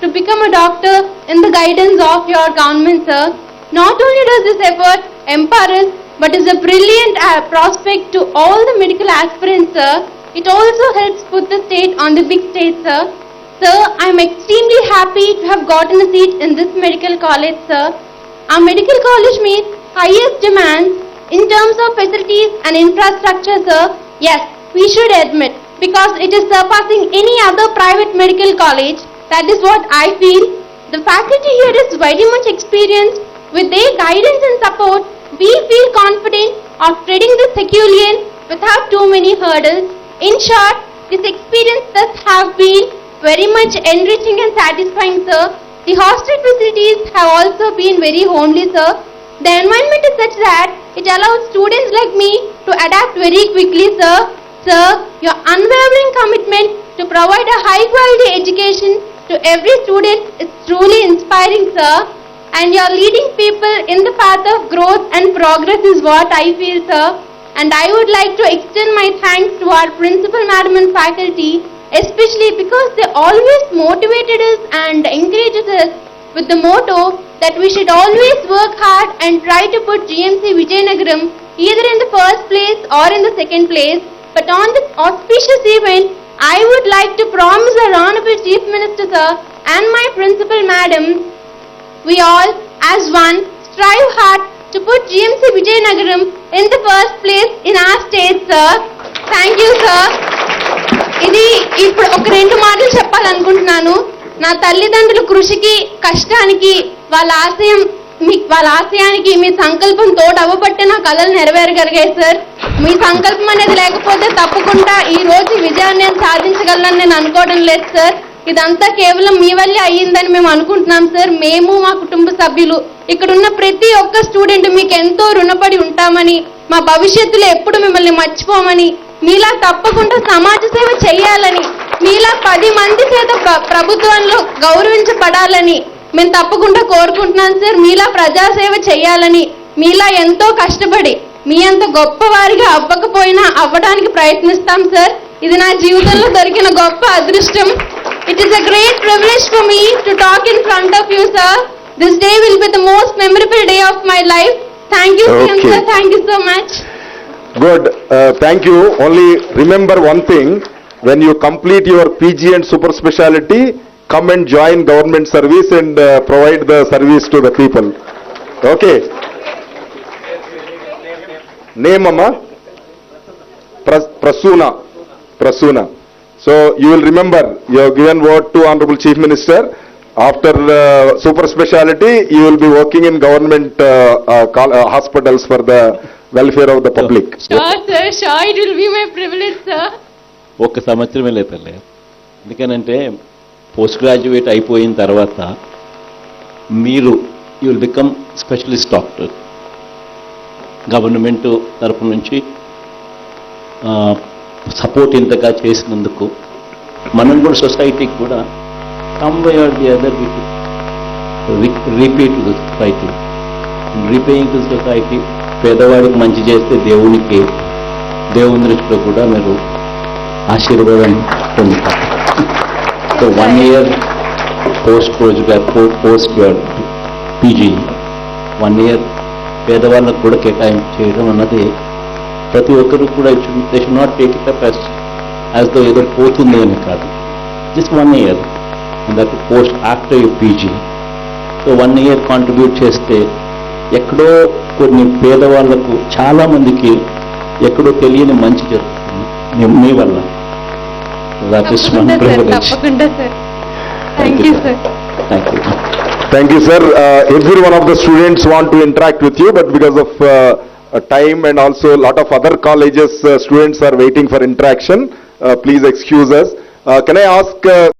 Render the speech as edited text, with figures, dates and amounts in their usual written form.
to become a doctor in the guidance of your government, sir. Not only does this effort empower us, but is a brilliant prospect to all the medical aspirants, sir. It also helps put the state on the big stage, sir. Sir, I am extremely happy to have gotten a seat in this medical college, sir. Our medical college meets highest demands in terms of facilities and infrastructure, sir. Yes, we should admit, because it is surpassing any other private medical college. That is what I feel. The faculty here is very much experienced. With their guidance and support, we feel confident of treading the Herculean without too many hurdles. In short, this experience thus have been very much enriching and satisfying, sir. The hostel facilities have also been very homely, sir. The environment is such that it allows students like me to adapt very quickly, sir. Sir, your unwavering commitment to provide a high-quality education to every student is truly inspiring, sir. And your leading people in the path of growth and progress is what I feel, sir. And I would like to extend my thanks to our principal, madam and faculty, especially because they always motivated us and encouraged us with the motto that we should always work hard and try to put GMC Vijayanagaram either in the first place or in the second place. But on this auspicious event, I would like to promise our Honorable Chief Minister, sir, and my principal, madam, we all, as one, strive hard to put GMC Vijayanagaram in the first place in our state, sir. Thank you, sir. ఇది ఇప్పుడు ఒక రెండు మాటలు చెప్పాలనుకుంటున్నాను. నా తల్లిదండ్రుల కృషికి, కష్టానికి, వాళ్ళ ఆశయానికి మీ సంకల్పం తోడు అవ్వబట్టే నా కళలు నెరవేరగలిగాయి, సార్. మీ సంకల్పం అనేది లేకపోతే తప్పకుండా ఈ రోజు విజయాన్ని నేను సాధించగలనని నేను అనుకోవడం లేదు, సార్. ఇదంతా కేవలం మీ వల్లే అయ్యిందని మేము అనుకుంటున్నాం, సార్. మేము, మా కుటుంబ సభ్యులు, ఇక్కడున్న ప్రతి ఒక్క స్టూడెంట్ మీకు ఎంతో రుణపడి ఉంటామని, మా భవిష్యత్తులో ఎప్పుడు మిమ్మల్ని మర్చిపోమని, మీలా తప్పకుండా సమాజ సేవ చేయాలని, మీలా 10 మంది చేత ప్రభుత్వంలో గౌరవించబడాలని మేము తప్పకుండా కోరుకుంటున్నాం, సార్. మీలా ప్రజాసేవ చేయాలని, మీలా ఎంతో కష్టపడి మీ అంత గొప్పవారిగా అవ్వకపోయినా అవ్వడానికి ప్రయత్నిస్తాం, సార్. ఇది నా జీవితంలో దొరికిన గొప్ప అదృష్టం. It is a great privilege for me to talk in front of you, sir. This day will be the most memorable day of my life. Thank you, CM, sir. Thank you so much. Good. Thank you. Only remember one thing. When you complete your PG and super speciality, come and join government service and provide the service to the people. Okay. Name, Amma? Prasuna. So you will remember, you have given word to Honorable Chief Minister. After super speciality, you will be working in government hospitals for the welfare of the public. Sure, sir. Sure, it will be my privilege, sir. ఒక్క సంవత్సరమే లేపలే. ఎందుకనంటే post graduate అయిపోయిన తర్వాత మీరు you will become specialist doctor. Government తరపు నుంచి support ఇంతగా చేసినందుకు మనం కూడా సొసైటీకి కూడా some way or the other repay to the society, repaying to society. పేదవాడికి మంచి చేస్తే దేవుని దృష్టిలో కూడా మీరు ఆశీర్వాదం పొందుతారు. So 1 year post PG 1 year పేదవాళ్ళకు కూడా కేటాయింపు చేయడం అన్నది ప్రతి ఒక్కరు కూడా they should not take it up as though ఏదో పోతుంది అని కాదు. Just 1 year that post after you PG. So 1 year contribute చేస్తే ఎక్కడో కొన్ని పేదవాళ్లకు చాలా మందికి ఎక్కడో తెలియని మంచి జరుగుతుంది మీ వల్ల. That is one privilege. Thank you, sir. Thank you, sir. Every one of the students want to interact with you, but because of time and also a lot of other colleges students are waiting for interaction, please excuse us. Can I ask